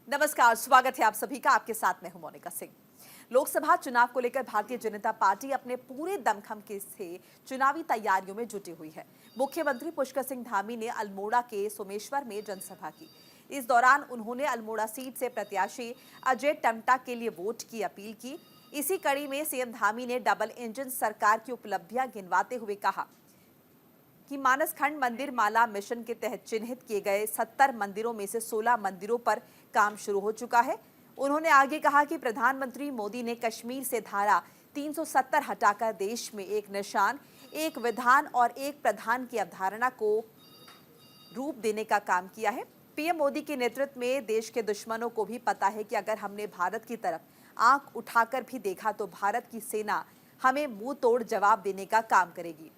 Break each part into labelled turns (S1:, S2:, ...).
S1: नमस्कार, स्वागत है आप सभी का। आपके साथ मैं हूं मोनिका सिंह। लोकसभा चुनाव को लेकर भारतीय जनता पार्टी अपने पूरे दमखम के से चुनावी तैयारियों में जुटी हुई है। मुख्यमंत्री पुष्कर सिंह धामी ने अल्मोड़ा के सोमेश्वर में जनसभा की। इस दौरान उन्होंने अल्मोड़ा सीट से प्रत्याशी अजय टमटा के लिए वोट की अपील की। इसी कड़ी में सीएम धामी ने डबल इंजन सरकार की उपलब्धियां गिनवाते हुए कहा कि मानसखंड मंदिर माला मिशन के तहत चिन्हित किए गए 70 मंदिरों में से 16 मंदिरों पर काम शुरू हो चुका है। उन्होंने आगे कहा कि प्रधानमंत्री मोदी ने कश्मीर से धारा 370 हटाकर देश में एक निशान, एक विधान और एक प्रधान की अवधारणा को रूप देने का काम किया है। पीएम मोदी के नेतृत्व में देश के दुश्मनों को भी पता है कि अगर हमने भारत की तरफ आंख उठाकर भी देखा तो भारत की सेना हमें मुंह तोड़ जवाब देने का काम करेगी।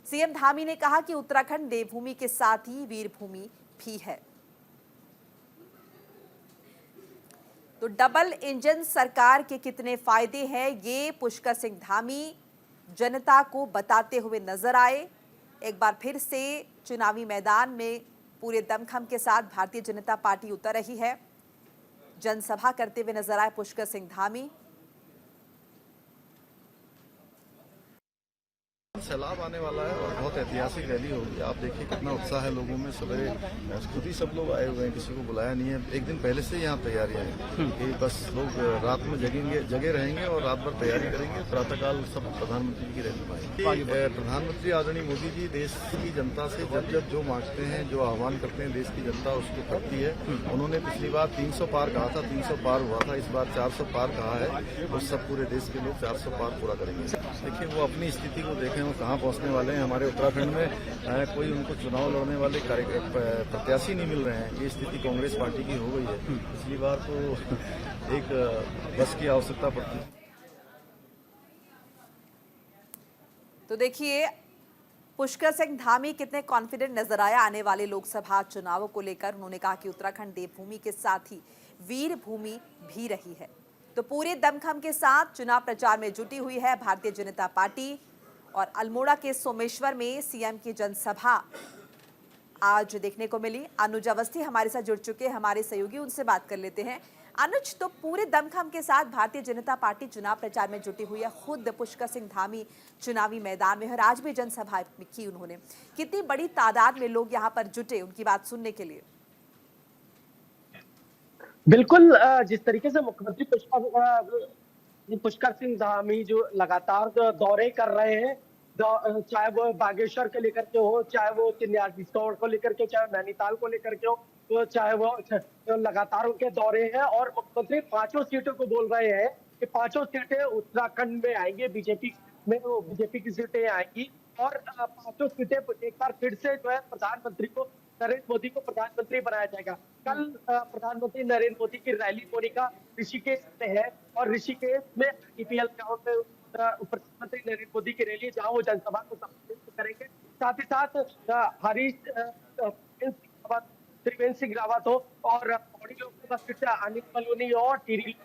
S1: सीएम धामी ने कहा कि उत्तराखंड देवभूमि के साथ ही वीरभूमि भी है। तो डबल इंजन सरकार के कितने फायदे हैं, ये पुष्कर सिंह धामी जनता को बताते हुए नजर आए। एक बार फिर से चुनावी मैदान में पूरे दमखम के साथ भारतीय जनता पार्टी उतर रही है। जनसभा करते हुए नजर आए पुष्कर सिंह धामी।
S2: सैलाब आने वाला है और बहुत ऐतिहासिक रैली होगी। आप देखिए कितना उत्साह है लोगों में। सवेरे खुद ही सब लोग आए हुए हैं, किसी को बुलाया नहीं है। एक दिन पहले से यहाँ तैयारियां हैं कि बस लोग रात में जगे रहेंगे और रात भर तैयारी करेंगे। प्रातःकाल सब प्रधानमंत्री की रैली में प्रधानमंत्री आदरणीय मोदी जी देश की जनता से जब जब जो मांगते हैं, जो आह्वान करते हैं, देश की जनता उसको करती है। उन्होंने पिछली बार 300 पार कहा था, 300 पार हुआ था। इस बार 400 पार कहा है। वो सब पूरे देश के लोग 400 पार पूरा करेंगे। देखिए वो अपनी स्थिति को देखें, वो कहाँ पहुंचने वाले हैं। हमारे उत्तराखंड में कोई उनको चुनाव लड़ने वाले प्रत्याशी नहीं मिल रहे हैं। ये स्थिति कांग्रेस पार्टी की हो गई है। पिछली बार तो एक बस की आवश्यकता पड़ती है।
S1: तो देखिए पुष्कर सिंह धामी कितने कॉन्फिडेंट नजर आया आने वाले लोकसभा चुनावों को लेकर। उन्होंने कहा कि उत्तराखंड देवभूमि के साथ ही वीर भूमि भी रही है। तो पूरे दमखम के साथ चुनाव प्रचार में जुटी हुई है भारतीय जनता पार्टी। और अल्मोड़ा के सोमेश्वर में सीएम की जनसभा आज देखने को मिली। अनुज अवस्थी हमारे साथ जुड़ चुके हैं, हमारे सहयोगी, उनसे बात कर लेते हैं। अनुज, तो पूरे दमखम के साथ भारतीय जनता पार्टी चुनाव प्रचार में जुटी हुई है। खुद पुष्कर सिंह धामी चुनावी मैदान में है और आज भी जनसभा की उन्होंने। कितनी बड़ी तादाद में लोग यहाँ पर जुटे उनकी बात सुनने के लिए?
S3: बिल्कुल, जिस तरीके से मुख्यमंत्री पुष्कर सिंह धामी जो लगातार दौरे कर रहे हैं, चाहे वो बागेश्वर को लेकर के हो, चाहे वो चिन्यालीसौड़ को लेकर के, चाहे नैनीताल को लेकर के हो, तो चाहे वो लगातार उनके दौरे हैं। और मुख्यमंत्री 5 सीटों को बोल रहे हैं कि 5 सीटें उत्तराखंड में आएंगे, बीजेपी में वो बीजेपी की सीटें आएंगी। और 5 सीटें एक बार फिर से जो है प्रधानमंत्री को, नरेंद्र मोदी को प्रधानमंत्री बनाया जाएगा। कल प्रधानमंत्री नरेंद्र मोदी की रैली मोनिका ऋषिकेश में है और ऋषिकेश में ईपीएल ग्राउंड में प्रधानमंत्री नरेंद्र मोदी की रैली, जहां वो जनसभा को संबोधित करेंगे। साथ ही साथ त्रिवेंद्र सिंह रावत हो और पौड़ी लोकसभा सीट से अनिल बलूनी और टिहरी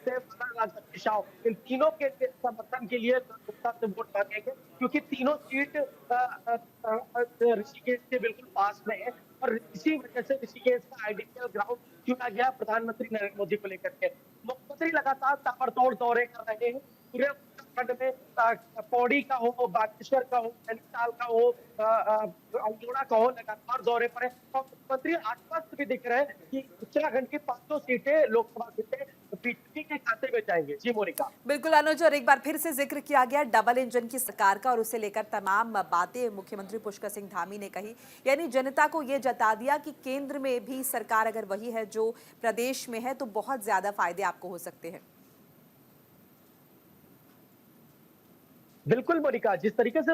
S3: से राजशाह, इन तीनों के समर्थन के लिए जनता से वोट मांगेंगे, क्योंकि तीनों सीट ऋषिकेश के बिल्कुल पास में है। और इसी वजह से ऋषिकेश का आइडियल ग्राउंड चुना गया प्रधानमंत्री नरेंद्र मोदी को लेकर के। मुख्यमंत्री लगातार ताबड़तोड़ दौरे कर रहे हैं पूरे उत्तराखंड में। पौड़ी का हो, बागेश्वर का हो, नैनीताल का हो, अल्मोड़ा का हो, लगातार दौरे पर है। और मुख्यमंत्री आश्वस्त भी दिख रहे हैं कि उत्तराखंड की 500 सीटें लोकसभा सीटें बीजेपी के खाते में जाएंगे। जी मोनिका।
S1: बिल्कुल अनुज, और एक बार फिर से जिक्र किया गया डबल इंजन की सरकार का और उसे लेकर तमाम बातें मुख्यमंत्री पुष्कर सिंह धामी ने कही। यानी जनता को यह जता दिया कि केंद्र में भी सरकार अगर वही है जो प्रदेश में है तो बहुत ज्यादा फायदे आपको हो सकते हैं।
S3: बिल्कुल मोनिका, जिस तरीके से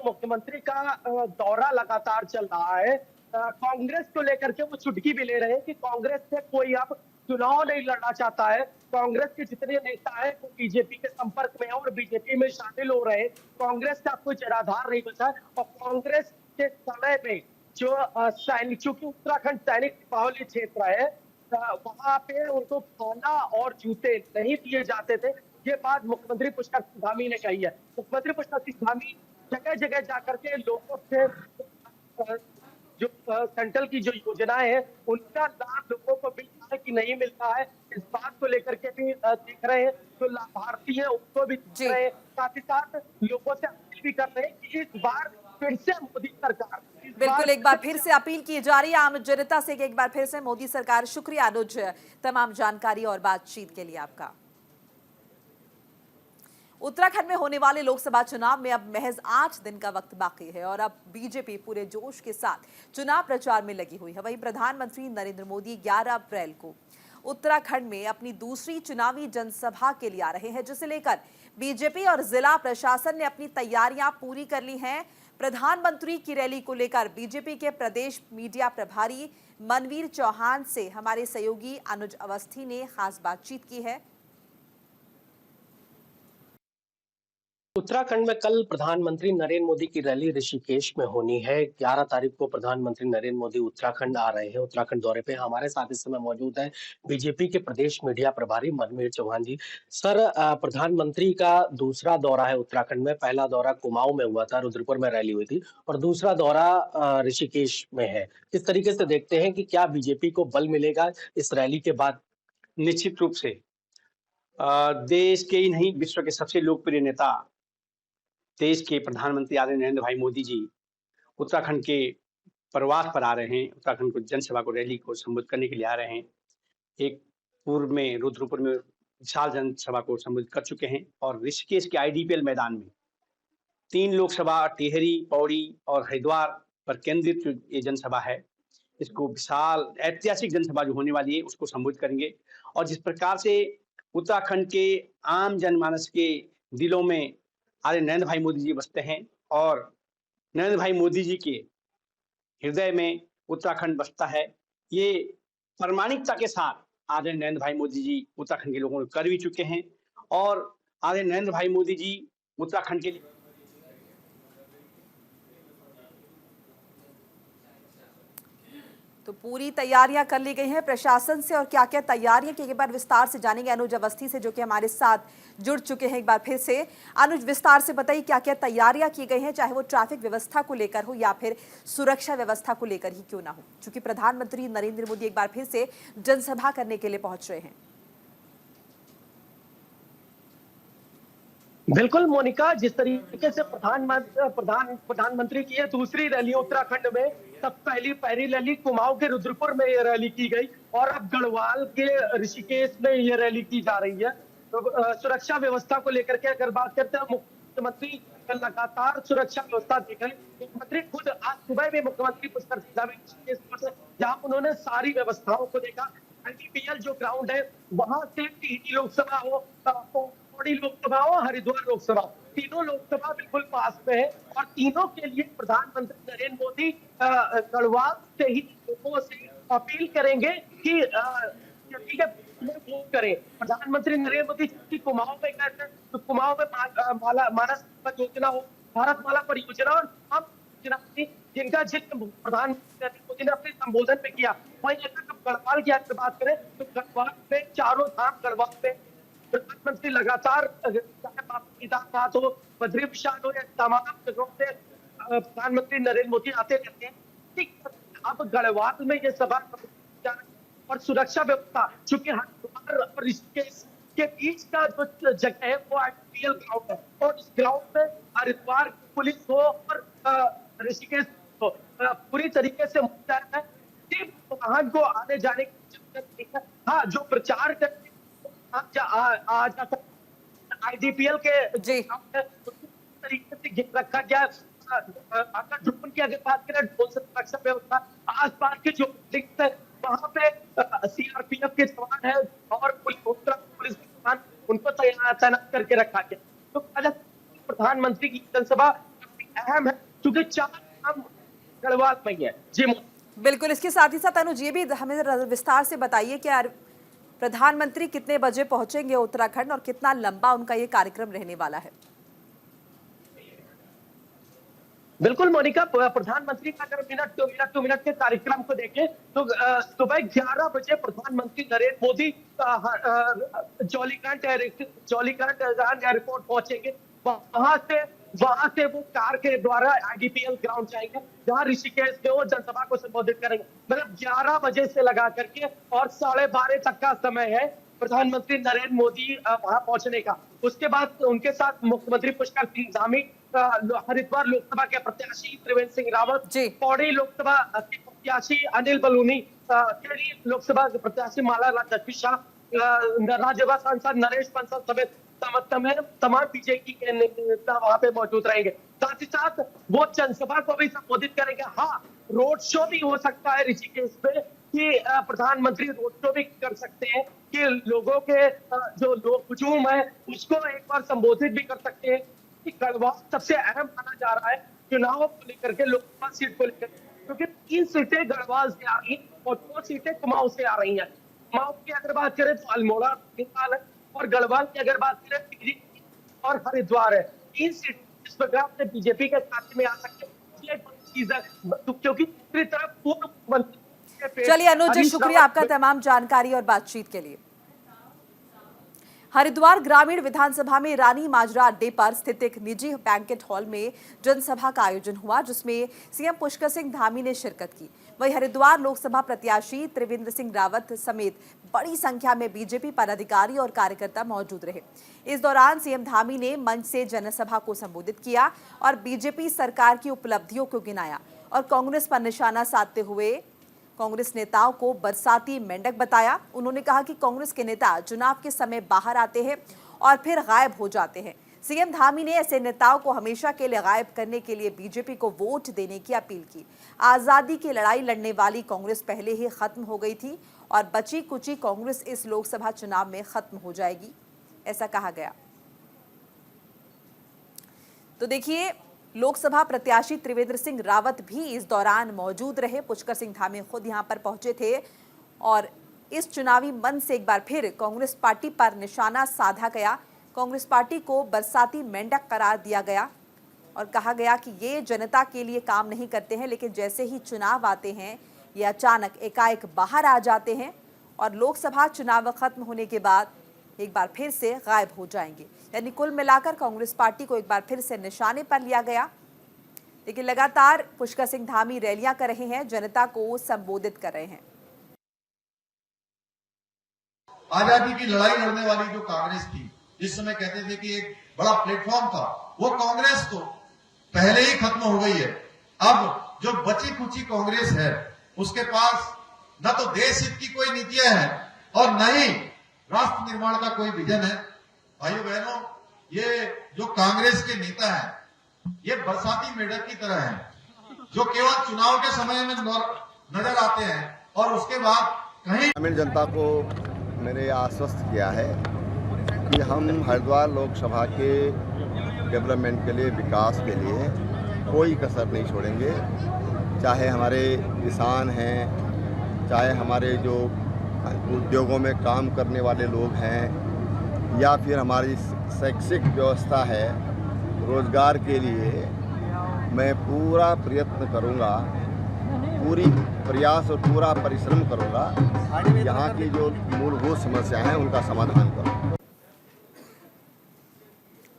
S3: मुख्यमंत्री का दौरा लगातार चल रहा है, कांग्रेस को लेकर के वो चुटकी भी ले रहे हैं कि कांग्रेस से कोई अब चुनाव नहीं लड़ना चाहता है। कांग्रेस के जितने नेता हैं वो बीजेपी के संपर्क में है और बीजेपी में शामिल हो रहे हैं। कांग्रेस का कोई जनाधार नहीं बचा है। और कांग्रेस के समय में जो सैनिक, चूंकि उत्तराखंड सैनिक बाहुल्य क्षेत्र है, वहां पे उनको खाना और जूते नहीं दिए जाते थे। ये बात मुख्यमंत्री पुष्कर सिंह धामी ने कही है। मुख्यमंत्री पुष्कर सिंह धामी जगह जगह जाकर के लोगों से जो सेंट्रल की जो योजनाएं हैं उनका लाभ लोगों को मिल रहा है कि नहीं मिल रहा है, इस बात को लेकर के भी देख रहे हैं। जो लाभार्थी हैं उनको भी देख
S1: जी।
S3: रहे हैं, साथ ही साथ लोगों से अपील भी कर रहे हैं कि इस बार फिर से मोदी सरकार, इस
S1: बिल्कुल, एक बार फिर
S3: से
S1: से अपील की जा रही है आम जनता से कि एक बार फिर से मोदी सरकार। शुक्रिया अनुज, तमाम जानकारी और बातचीत के लिए आपका। उत्तराखंड में होने वाले लोकसभा चुनाव में अब महज 8 दिन का वक्त बाकी है और अब बीजेपी पूरे जोश के साथ चुनाव प्रचार में लगी हुई है। वहीं प्रधानमंत्री नरेंद्र मोदी 11 अप्रैल को उत्तराखंड में अपनी दूसरी चुनावी जनसभा के लिए आ रहे हैं, जिसे लेकर बीजेपी और जिला प्रशासन ने अपनी तैयारियां पूरी कर ली हैं। प्रधानमंत्री की रैली को लेकर बीजेपी के प्रदेश मीडिया प्रभारी मनवीर चौहान से हमारे सहयोगी अनुज अवस्थी ने खास बातचीत की है।
S4: उत्तराखंड में कल प्रधानमंत्री नरेंद्र मोदी की रैली ऋषिकेश में होनी है। 11 तारीख को प्रधानमंत्री नरेंद्र मोदी उत्तराखंड आ रहे हैं। उत्तराखंड दौरे पे हमारे साथ इस समय मौजूद है बीजेपी के प्रदेश मीडिया प्रभारी मनवीर चौहान जी। सर, प्रधानमंत्री का दूसरा दौरा है उत्तराखंड में। पहला दौरा कुमाऊं में हुआ था, रुद्रपुर में रैली हुई थी, और दूसरा दौरा ऋषिकेश में है। किस तरीके से देखते हैं कि क्या बीजेपी को बल मिलेगा इस रैली के बाद?
S5: निश्चित रूप से देश के ही नहीं, विश्व के सबसे लोकप्रिय नेता, देश के प्रधानमंत्री आदरणीय नरेंद्र भाई मोदी जी उत्तराखंड के प्रवास पर आ रहे हैं। उत्तराखंड को जनसभा को, रैली को संबोधित करने के लिए आ रहे हैं। एक पूर्व में रुद्रपुर में विशाल जनसभा को संबोधित कर चुके हैं और ऋषिकेश के आईडीपीएल मैदान में 3 लोकसभा, टिहरी, पौड़ी और हरिद्वार पर केंद्रित ये जनसभा है। इसको विशाल ऐतिहासिक जनसभा जो होने वाली है उसको संबोधित करेंगे। और जिस प्रकार से उत्तराखंड के आम जनमानस के दिलों में आदरणीय नरेंद्र भाई मोदी जी बसते हैं और नरेंद्र भाई मोदी जी के हृदय में उत्तराखंड बसता है, ये प्रामाणिकता के साथ आदरणीय नरेंद्र भाई मोदी जी उत्तराखंड के लोगों को कर भी चुके हैं। और आदरणीय नरेंद्र भाई मोदी जी उत्तराखंड के लिए
S1: तो पूरी तैयारियां कर ली गई हैं प्रशासन से, और क्या क्या तैयारियां की एक बार विस्तार से जानेंगे अनुज अवस्थी से, जो कि हमारे साथ जुड़ चुके हैं। एक बार फिर से अनुज, विस्तार से बताइए क्या क्या तैयारियां की गई हैं, चाहे वो ट्रैफिक व्यवस्था को लेकर हो या फिर सुरक्षा व्यवस्था को लेकर ही क्यों ना हो, क्योंकि प्रधानमंत्री नरेंद्र मोदी एक बार फिर से जनसभा करने के लिए पहुंच रहे हैं।
S3: बिल्कुल मोनिका, जिस तरीके से प्रधानमंत्री की ये दूसरी रैली उत्तराखंड में, तब पहली रैली कुमाऊं के रुद्रपुर में ये रैली की गई और अब गढ़वाल के ऋषिकेश में ये रैली की जा रही है। तो सुरक्षा व्यवस्था को लेकर के अगर बात करते हैं, मुख्यमंत्री लगातार सुरक्षा व्यवस्था देख रहे हैं। मुख्यमंत्री खुद आज सुबह भी मुख्यमंत्री पुष्कर सिंह धामी, जहां उन्होंने सारी व्यवस्थाओं को देखा। आईडीपीएल जो ग्राउंड है वहां से टिहरी लोकसभा हो, पौड़ी लोकसभा हो, हरिद्वार लोकसभा, तीनों लोकसभा बिल्कुल पास में है और तीनों के लिए प्रधानमंत्री नरेंद्र मोदी गढ़वाल से ही लोगों से अपील करेंगे कि ठीक है वोट करें। प्रधानमंत्री नरेंद्र मोदी की कुमाऊं में गए थे, तो कुमाऊं में मानस योजना हो, भारत माला परियोजना और हम जिनका जिक्र प्रधानमंत्री नरेंद्र मोदी ने अपने संबोधन में किया। वहीं अगर गढ़वाल की अगर बात करें तो गढ़वाल में चारों धाम, गढ़वाल में प्रधानमंत्री लगातार केदारनाथ हो, बद्री विशाल हो, या तमाम जगहों से प्रधानमंत्री नरेंद्र मोदी आते रहते हैं। अब गढ़वाल में ये सभा और सुरक्षा व्यवस्था, चूंकि हरिद्वार और ऋषिकेश के बीच का जो जगह है वो आईडीपीएल ग्राउंड है और इस ग्राउंड में हरिद्वार पुलिस हो और ऋषिकेश हो पूरी तरीके से मुस्तैद है। वाहन को आने जाने की जरूरत नहीं है। हाँ, जो प्रचार करते आईडीपीएल के
S1: जी
S3: तरीके से गिर रखा गया। अगर ड्रोन की अगर बात करें, ड्रोन से सुरक्षा व्यवस्था, आसपास के जो है वहां पे सीआरपीएफ के जवान है और पुलिस के जवान, उनको तैनात करके रखा गया। तो प्रधानमंत्री की जनसभा अहम है क्योंकि 4 नाम गढ़वाल में है। जी
S1: बिल्कुल, इसके साथ ही साथ अनुज ये भी हमें विस्तार से बताइए कि प्रधानमंत्री कितने बजे पहुंचेंगे उत्तराखंड और कितना लंबा उनका ये कार्यक्रम रहने वाला है?
S3: बिल्कुल मोनिका, प्रधानमंत्री का अगर मिनट टू मिनट के कार्यक्रम को देखें तो सुबह 11 बजे प्रधानमंत्री नरेंद्र मोदी जॉलीग्रांट एयरपोर्ट पहुंचेंगे। वहां से वहां से वो कार के द्वारा आईडीपीएल ग्राउंड जाएंगे, जहां ऋषिकेश में वो जनसभा को संबोधित करेंगे। मतलब 11 बजे से लगा करके और 12:30 तक का समय है प्रधानमंत्री नरेंद्र मोदी वहां पहुंचने का। उसके बाद उनके साथ मुख्यमंत्री पुष्कर सिंह धामी, हरिद्वार लोकसभा के प्रत्याशी त्रिवेंद्र सिंह रावत,
S1: जी।
S3: पौड़ी लोकसभा के प्रत्याशी अनिल बलूनी, केरी लोकसभा के प्रत्याशी माला लक्ष्मी शाह, राज्यसभा सांसद नरेश बंसल समेत तमाम बीजेपी के नेता वहां पे मौजूद रहेंगे। साथ ही साथ वो जनसभा को भी संबोधित करेंगे। हाँ, रोड शो भी हो सकता है ऋषिकेश में कि प्रधानमंत्री रोड शो भी कर सकते हैं कि लोगों के जो लोग हुजूम है उसको एक बार संबोधित भी कर सकते हैं कि गढ़वाल सबसे अहम माना जा रहा है चुनाव को लेकर के, लोकसभा सीट को लेकर, क्योंकि 3 सीटें गढ़वाल से आ रही और 2 सीटें कुमाऊं से आ रही हैं। कुमाऊं की अगर बात करें तो अल्मोड़ा है और गढ़वाल की अगर बात करें टिहरी और हरिद्वार है। 3 सीट इस प्रकार से बीजेपी के खाते में आ सकते हैं। ये चीज है क्योंकि दूसरी तरफ पूर्व मंत्री
S1: चलिए अनुज जी, शुक्रिया आपका तमाम जानकारी और बातचीत के लिए। हरिद्वार ग्रामीण विधानसभा में रानी माजरा अड्डे पर स्थित एक निजी बैंकेट हॉल में जनसभा का आयोजन हुआ, जिसमें सीएम पुष्कर सिंह धामी ने शिरकत की। वहीं हरिद्वार लोकसभा प्रत्याशी त्रिवेंद्र सिंह रावत समेत बड़ी संख्या में बीजेपी पदाधिकारी और कार्यकर्ता मौजूद रहे। इस दौरान सीएम धामी ने मंच से जनसभा को संबोधित किया और बीजेपी सरकार की उपलब्धियों को गिनाया और कांग्रेस पर निशाना साधते हुए कांग्रेस नेताओं को बरसाती मेंढक बताया। उन्होंने कहा कि कांग्रेस के नेता चुनाव के समय बाहर आते हैं और फिर गायब हो जाते हैं। सीएम धामी ने ऐसे नेताओं को हमेशा के लिए गायब करने के लिए बीजेपी को वोट देने की अपील की। आजादी की लड़ाई लड़ने वाली कांग्रेस पहले ही खत्म हो गई थी और बची कुची कांग्रेस इस लोकसभा चुनाव में खत्म हो जाएगी, ऐसा कहा गया। तो देखिए, लोकसभा प्रत्याशी त्रिवेंद्र सिंह रावत भी इस दौरान मौजूद रहे। पुष्कर सिंह धामी खुद यहां पर पहुंचे थे और इस चुनावी मंच से एक बार फिर कांग्रेस पार्टी पर निशाना साधा गया। कांग्रेस पार्टी को बरसाती मेंढक करार दिया गया और कहा गया कि ये जनता के लिए काम नहीं करते हैं, लेकिन जैसे ही चुनाव आते हैं ये अचानक एकाएक बाहर आ जाते हैं और लोकसभा चुनाव खत्म होने के बाद एक बार फिर से गायब हो जाएंगे। यानी कुल मिलाकर कांग्रेस पार्टी को एक बार फिर से निशाने पर लिया गया। लेकिन लगातार पुष्कर सिंह धामी रैलियां कर रहे हैं, जनता को संबोधित कर रहे हैं।
S6: आजादी की लड़ाई लड़ने वाली जो कांग्रेस थी, जिस समय कहते थे कि एक बड़ा प्लेटफॉर्म था, वो कांग्रेस तो पहले ही खत्म हो गई है। अब जो बची कुची कांग्रेस है उसके पास न तो देश हित की कोई नीतियां हैं और न ही राष्ट्र निर्माण का कोई विजन है। भाइयों बहनों, ये जो कांग्रेस के नेता हैं ये बरसाती मेढक की तरह हैं, जो केवल चुनाव के समय में नजर आते हैं और उसके बाद कहीं।
S7: ग्रामीण जनता को मैंने आश्वस्त किया है कि हम हरिद्वार लोकसभा के डेवलपमेंट के लिए, विकास के लिए कोई कसर नहीं छोड़ेंगे। चाहे हमारे किसान हैं, चाहे हमारे जो उद्योगों में काम करने वाले लोग हैं, या फिर हमारी शैक्षिक व्यवस्था है, रोजगार के लिए मैं पूरा प्रयत्न करूंगा, पूरी प्रयास और पूरा परिश्रम करूंगा। यहाँ की जो मूलभूत समस्याएं हैं उनका समाधान करूंगा।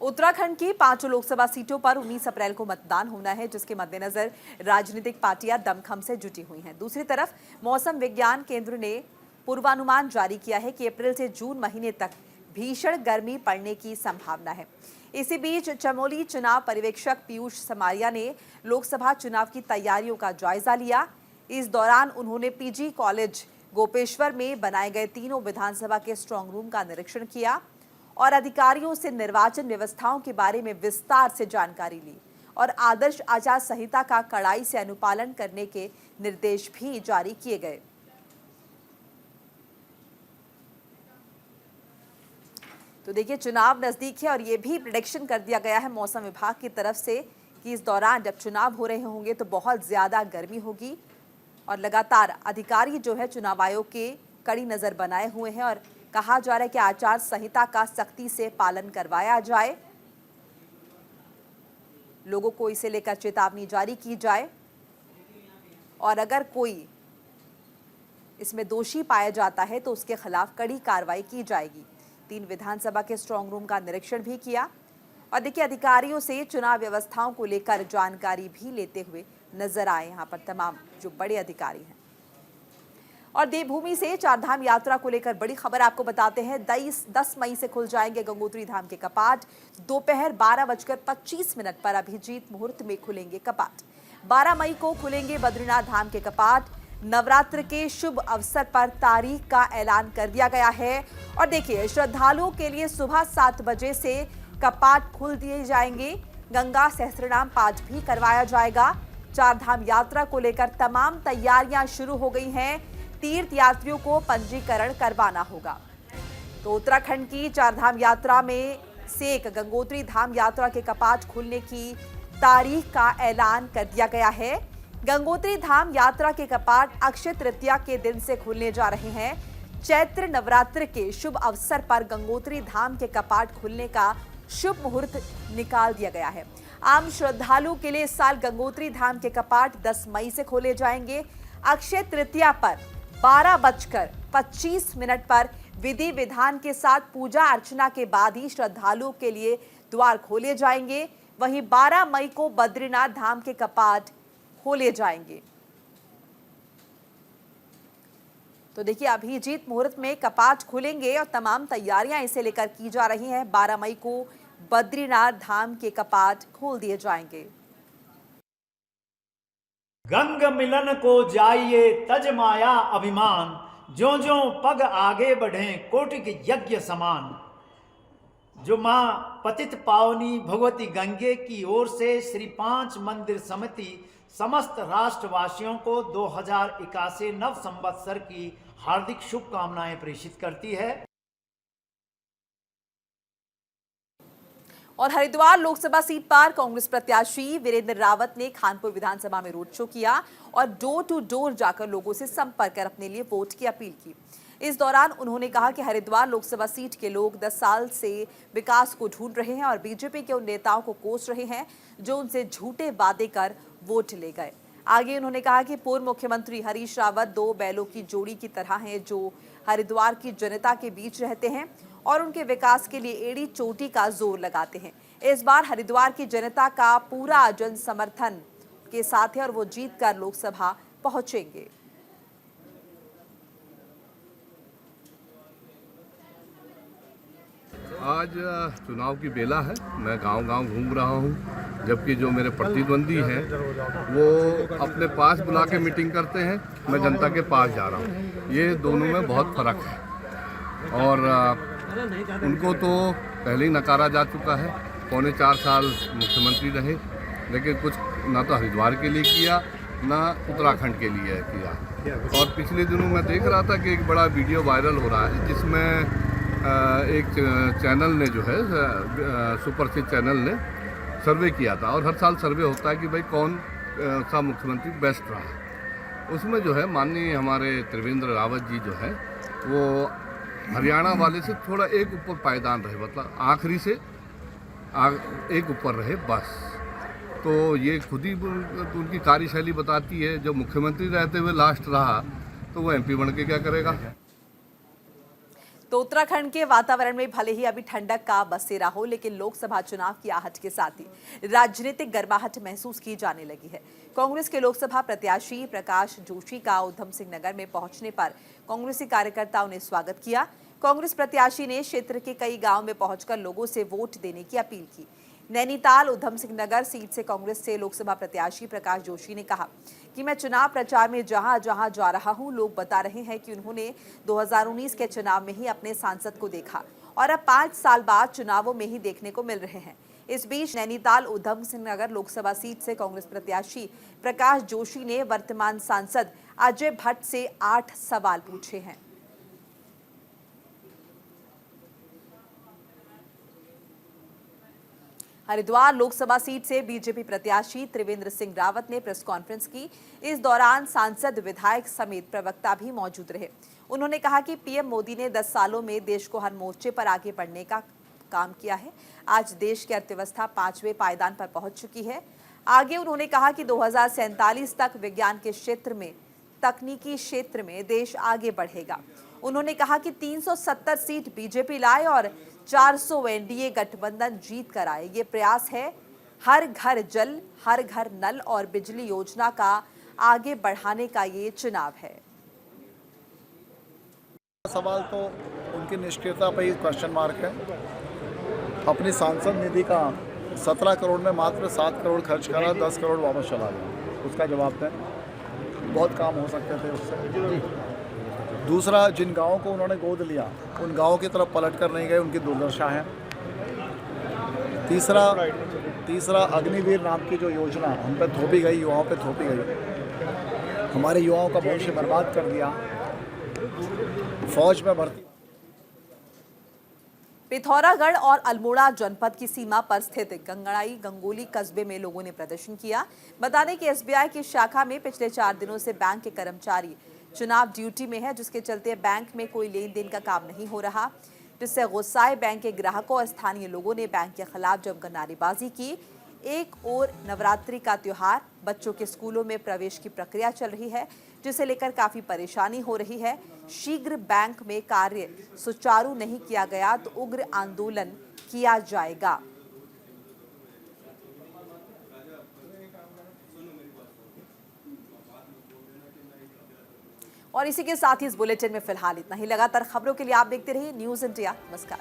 S1: उत्तराखंड की 5 लोकसभा सीटों पर 19 अप्रैल को मतदान होना है, जिसके मद्देनजर राजनीतिक पार्टियां दमखम से जुटी हुई हैं। दूसरी तरफ मौसम विज्ञान केंद्र ने पूर्वानुमान जारी किया है कि अप्रैल से जून महीने तक भीषण गर्मी पड़ने की संभावना है। इसी बीच चमोली चुनाव पर्यवेक्षक पीयूष समारिया ने लोकसभा चुनाव की तैयारियों का जायजा लिया। इस दौरान उन्होंने पीजी कॉलेज गोपेश्वर में बनाए गए तीनों विधानसभा के स्ट्रांग रूम का निरीक्षण किया और अधिकारियों से निर्वाचन व्यवस्थाओं के बारे में विस्तार से जानकारी ली और आदर्श आचार संहिता का कड़ाई से अनुपालन करने के निर्देश भी जारी किए गए। तो देखिए, चुनाव नजदीक है और ये भी प्रेडिक्शन कर दिया गया है मौसम विभाग की तरफ से कि इस दौरान जब चुनाव हो रहे होंगे तो बहुत ज्यादा गर्मी होगी और लगातार अधिकारी जो है चुनाव आयोग के कड़ी नजर बनाए हुए हैं और कहा जा रहा है कि आचार संहिता का सख्ती से पालन करवाया जाए, लोगों को इसे लेकर चेतावनी जारी की जाए और अगर कोई इसमें दोषी पाया जाता है तो उसके खिलाफ कड़ी कार्रवाई की जाएगी। 3 विधानसभा के स्ट्रांग रूम का निरीक्षण भी किया और देखिए अधिकारियों से चुनाव व्यवस्थाओं को लेकर जानकारी भी लेते हुए नजर आए यहाँ पर तमाम जो बड़े अधिकारी हैं। और देवभूमि से चारधाम यात्रा को लेकर बड़ी खबर आपको बताते हैं। 10 मई से खुल जाएंगे गंगोत्री धाम के कपाट। दोपहर 12:25 पर अभिजीत मुहूर्त में खुलेंगे कपाट। 12 मई को खुलेंगे बद्रीनाथ धाम के कपाट। नवरात्र के शुभ अवसर पर तारीख का ऐलान कर दिया गया है। और देखिए श्रद्धालुओं के लिए सुबह 7 बजे से कपाट खोल दिए जाएंगे। गंगा सहस्त्रनाम पाठ भी करवाया जाएगा। चारधाम यात्रा को लेकर तमाम तैयारियां शुरू हो गई हैं। तीर्थ यात्रियों को पंजीकरण करवाना होगा। तो उत्तराखंड की चारधाम यात्रा में से एक गंगोत्री धाम यात्रा के कपाट खुलने की तारीख का ऐलान कर दिया गया है। गंगोत्री धाम यात्रा के कपाट अक्षय तृतीया के दिन से खुलने जा रहे हैं। चैत्र नवरात्र के शुभ अवसर पर गंगोत्री धाम के कपाट खुलने का शुभ मुहूर्त निकाल दिया गया है। आम श्रद्धालुओं के लिए इस साल गंगोत्री धाम के कपाट 10 मई से खोले जाएंगे। अक्षय तृतीया पर 12:25 पर विधि विधान के साथ पूजा अर्चना के बाद ही श्रद्धालुओं के लिए द्वार खोले जाएंगे। वहीं 12 मई को बद्रीनाथ धाम के कपाट खोले जाएंगे। तो देखिए अभिजीत मुहूर्त में कपाट खुलेंगे और तमाम तैयारियां इसे लेकर की जा रही हैं। 12 मई को बद्रीनाथ धाम के कपाट खोल दिए जाएंगे।
S8: गंग मिलन को जाइए तज माया अभिमान, जो जो पग आगे बढ़े कोटिक यज्ञ समान। जो मां पतित पावनी भगवती गंगे की ओर से श्री 5 मंदिर समिति समस्त राष्ट्रवासियों को 2081 नव संवत्सर की हार्दिक शुभकामनाएं प्रेषित करती है।
S1: और हरिद्वार लोकसभा सीट पर कांग्रेस प्रत्याशी वीरेंद्र रावत ने खानपुर विधानसभा में रोड शो किया और डोर टू डोर जाकर लोगों से संपर्क कर अपने लिए वोट की अपील की। इस दौरान उन्होंने कहा कि हरिद्वार लोकसभा सीट के लोग 10 साल से विकास को ढूंढ रहे हैं और बीजेपी के उन नेताओं को कोस रहे हैं जो उनसे झूठे वादे कर वोट ले गए। आगे उन्होंने कहा कि पूर्व मुख्यमंत्री हरीश रावत 2 बैलों की जोड़ी की तरह हैं जो हरिद्वार की जनता के बीच रहते हैं और उनके विकास के लिए एड़ी चोटी का जोर लगाते हैं। इस बार हरिद्वार की जनता का पूरा जन समर्थन के साथ है और वो जीतकर लोकसभा पहुंचेंगे।
S9: आज चुनाव की बेला है। मैं गांव-गांव घूम रहा हूं, जबकि जो मेरे प्रतिद्वंदी हैं वो अपने पास बुला के मीटिंग करते हैं, मैं जनता के पास जा रहा हूं। ये दोनों में बहुत फर्क है और उनको तो पहले ही नकारा जा चुका है। 4.25 साल मुख्यमंत्री रहे, लेकिन कुछ ना तो हरिद्वार के लिए किया ना उत्तराखंड के लिए किया। और पिछले दिनों मैं देख रहा था कि एक बड़ा वीडियो वायरल हो रहा है जिसमें एक चैनल ने जो है सुपरसिट चैनल ने सर्वे किया था और हर साल सर्वे होता है कि भाई कौन सा मुख्यमंत्री बेस्ट रहा। उसमें जो है माननीय हमारे त्रिवेंद्र रावत जी जो है वो हरियाणा वाले से थोड़ा एक ऊपर पायदान रहे, मतलब आखिरी से एक ऊपर रहे बस। तो ये खुद ही उनकी कार्यशैली बताती है। जब मुख्यमंत्री रहते हुए लास्ट रहा तो वो एमपी बन के क्या करेगा।
S1: तो उत्तराखंड के वातावरण में भले ही अभी ठंडक का बसेरा हो, लेकिन लोकसभा चुनाव की आहट के साथ ही राजनीतिक गर्माहट महसूस की जाने लगी है। कांग्रेस के लोकसभा प्रत्याशी प्रकाश जोशी का उधम सिंह नगर में पहुंचने पर कांग्रेसी कार्यकर्ताओं ने स्वागत किया। कांग्रेस प्रत्याशी ने क्षेत्र के कई गांव में पहुंचकर लोगों से वोट देने की अपील की। नैनीताल उधम सिंह नगर सीट से कांग्रेस से लोकसभा प्रत्याशी प्रकाश जोशी ने कहा कि मैं चुनाव प्रचार में जहां जहां जा रहा हूं, लोग बता रहे हैं कि उन्होंने 2019 के चुनाव में ही अपने सांसद को देखा और अब 5 साल बाद चुनावों में ही देखने को मिल रहे हैं। इस बीच नैनीताल उधम सिंह नगर लोकसभा सीट से कांग्रेस प्रत्याशी प्रकाश जोशी ने वर्तमान सांसद अजय भट्ट से 8 सवाल पूछे हैं। हरिद्वार लोकसभा सीट से बीजेपी प्रत्याशी त्रिवेंद्र सिंह रावत ने प्रेस कॉन्फ्रेंस की। इस दौरान सांसद, विधायक समेत प्रवक्ता भी मौजूद रहे। उन्होंने कहा कि पीएम मोदी ने 10 सालों में देश को हर मोर्चे पर आगे बढ़ने का काम किया है। आज देश की अर्थव्यवस्था 5वें पायदान पर पहुंच चुकी है। आगे उन्होंने कहा कि 2047 तक विज्ञान के क्षेत्र में, तकनीकी क्षेत्र में देश आगे बढ़ेगा। उन्होंने कहा कि 370 सीट बीजेपी लाए और 400 एनडीए गठबंधन जीत कर आए। ये प्रयास है हर घर जल, हर घर नल और बिजली योजना का आगे बढ़ाने का ये चुनाव है।
S10: सवाल तो उनकी निष्क्रियता पर ही क्वेश्चन मार्क है। अपनी सांसद निधि का 17 करोड़ में मात्र 7 करोड़ खर्च करा, 10 करोड़ वापस चला गया। उसका जवाब दें, बहुत काम हो सकते थे उससे। दूसरा, जिन गाँवों को उन्होंने गोद लिया उन गाँवों की तरफ पलट कर नहीं गए, उनकी दुर्दशा है। तीसरा अग्निवीर नाम की जो योजना हम पे थोपी गई, युवाओं पे थोपी गई, हमारे युवाओं का भविष्य बर्बाद कर दिया। फौज में भर्ती।
S1: पिथौरागढ़ और अल्मोड़ा जनपद की सीमा पर स्थित गंगड़ाई गंगोली कस्बे में लोगों ने प्रदर्शन किया। बता दें कि एसबीआई की शाखा में पिछले 4 दिनों से बैंक के कर्मचारी चुनाव ड्यूटी में है, जिसके चलते बैंक में कोई लेन देन का काम नहीं हो रहा, जिससे गुस्साए बैंक के ग्राहकों और स्थानीय लोगों ने बैंक के खिलाफ जमकर नारेबाजी की। एक और नवरात्रि का त्योहार, बच्चों के स्कूलों में प्रवेश की प्रक्रिया चल रही है, जिसे लेकर काफी परेशानी हो रही है। शीघ्र बैंक में कार्य सुचारू नहीं किया गया तो उग्र आंदोलन किया जाएगा। और इसी के साथ ही इस बुलेटिन में फिलहाल इतना ही। लगातार खबरों के लिए आप देखते रहिए न्यूज़ इंडिया। नमस्कार।